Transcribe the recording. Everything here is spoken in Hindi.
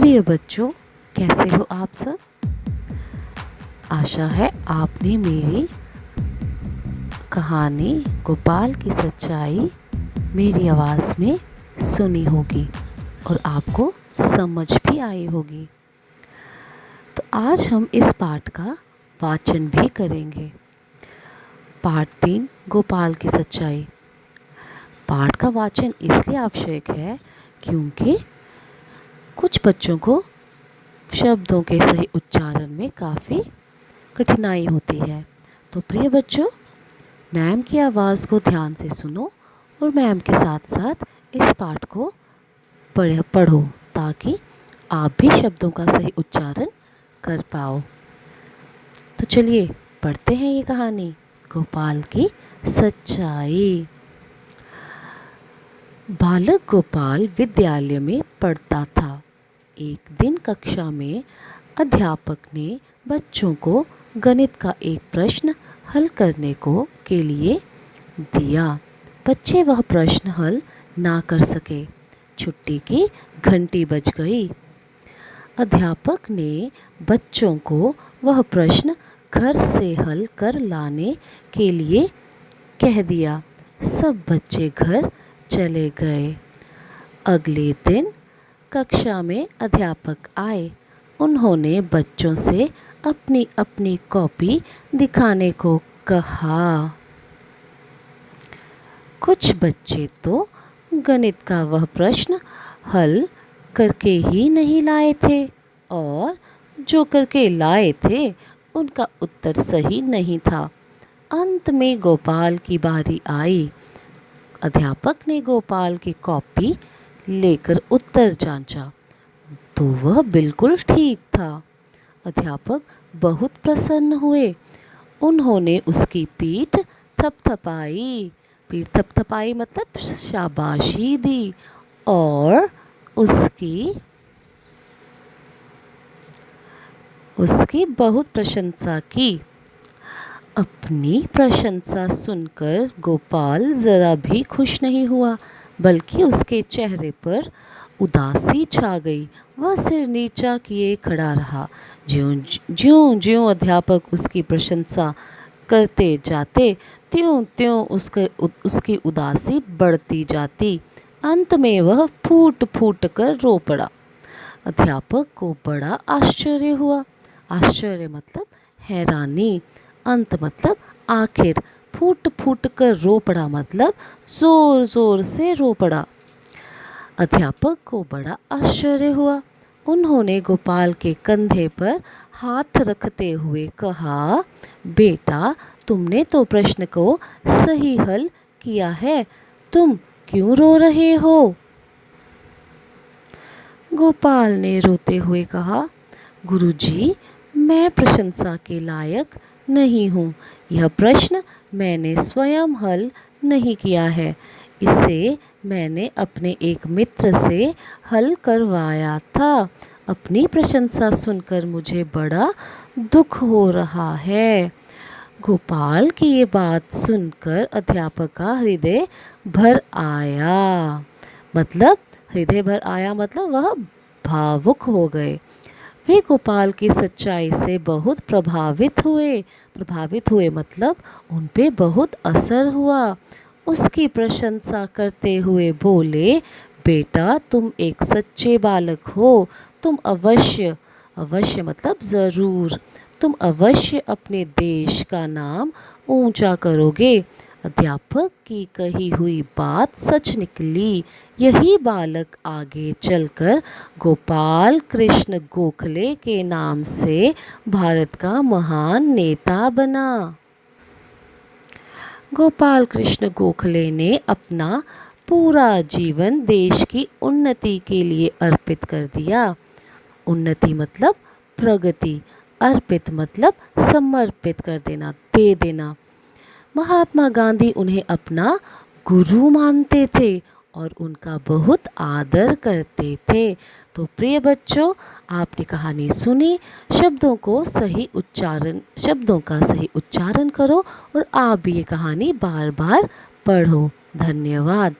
प्रिय बच्चों, कैसे हो आप सब। आशा है आपने मेरी कहानी गोपाल की सच्चाई मेरी आवाज़ में सुनी होगी और आपको समझ भी आई होगी। तो आज हम इस पाठ का वाचन भी करेंगे। पाठ 3 गोपाल की सच्चाई। पाठ का वाचन इसलिए आवश्यक है क्योंकि कुछ बच्चों को शब्दों के सही उच्चारण में काफ़ी कठिनाई होती है। तो प्रिय बच्चों, मैम की आवाज़ को ध्यान से सुनो और मैम के साथ साथ इस पाठ को पढ़ो ताकि आप भी शब्दों का सही उच्चारण कर पाओ। तो चलिए पढ़ते हैं ये कहानी गोपाल की सच्चाई। बालक गोपाल विद्यालय में पढ़ता था। एक दिन कक्षा में अध्यापक ने बच्चों को गणित का एक प्रश्न हल करने के लिए दिया। बच्चे वह प्रश्न हल ना कर सके। छुट्टी की घंटी बज गई। अध्यापक ने बच्चों को वह प्रश्न घर से हल कर लाने के लिए कह दिया। सब बच्चे घर चले गए। अगले दिन कक्षा में अध्यापक आए। उन्होंने बच्चों से अपनी अपनी कॉपी दिखाने को कहा। कुछ बच्चे तो गणित का वह प्रश्न हल करके ही नहीं लाए थे और जो करके लाए थे उनका उत्तर सही नहीं था। अंत में गोपाल की बारी आई। अध्यापक ने गोपाल की कॉपी लेकर उत्तर जांचा तो वह बिल्कुल ठीक था। अध्यापक बहुत प्रसन्न हुए। उन्होंने उसकी पीठ थपथपाई। पीठ थपथपाई मतलब शाबाशी दी और उसकी बहुत प्रशंसा की। अपनी प्रशंसा सुनकर गोपाल ज़रा भी खुश नहीं हुआ, बल्कि उसके चेहरे पर उदासी छा गई। वह सिर नीचा किए खड़ा रहा। ज्यों-ज्यों अध्यापक उसकी प्रशंसा करते जाते त्यों-त्यों उसकी उदासी बढ़ती जाती। अंत में वह फूट-फूट कर रो पड़ा। अध्यापक को बड़ा आश्चर्य हुआ। आश्चर्य मतलब हैरानी, अंत मतलब आखिर, फूट फूट कर रो पड़ा मतलब जोर जोर से रो पड़ा। अध्यापक को बड़ा आश्चर्य हुआ। उन्होंने गोपाल के कंधे पर हाथ रखते हुए कहा, बेटा, तुमने तो प्रश्न को सही हल किया है, तुम क्यों रो रहे हो? गोपाल ने रोते हुए कहा, गुरुजी, मैं प्रशंसा के लायक नहीं हूँ। यह प्रश्न मैंने स्वयं हल नहीं किया है। इसे मैंने अपने एक मित्र से हल करवाया था। अपनी प्रशंसा सुनकर मुझे बड़ा दुख हो रहा है। गोपाल की ये बात सुनकर अध्यापक का हृदय भर आया। मतलब हृदय भर आया मतलब वह भावुक हो गए। वे गोपाल की सच्चाई से बहुत प्रभावित हुए मतलब उन पे बहुत असर हुआ। उसकी प्रशंसा करते हुए बोले, बेटा, तुम एक सच्चे बालक हो। तुम अवश्य मतलब ज़रूर, तुम अवश्य अपने देश का नाम ऊंचा करोगे। अध्यापक की कही हुई बात सच निकली। यही बालक आगे चलकर गोपाल कृष्ण गोखले के नाम से भारत का महान नेता बना। गोपाल कृष्ण गोखले ने अपना पूरा जीवन देश की उन्नति के लिए अर्पित कर दिया। उन्नति मतलब प्रगति, अर्पित मतलब समर्पित कर देना, दे देना। महात्मा गांधी उन्हें अपना गुरु मानते थे और उनका बहुत आदर करते थे। तो प्रिय बच्चों, आपने कहानी सुनी। शब्दों का सही उच्चारण करो और आप भी ये कहानी बार बार पढ़ो। धन्यवाद।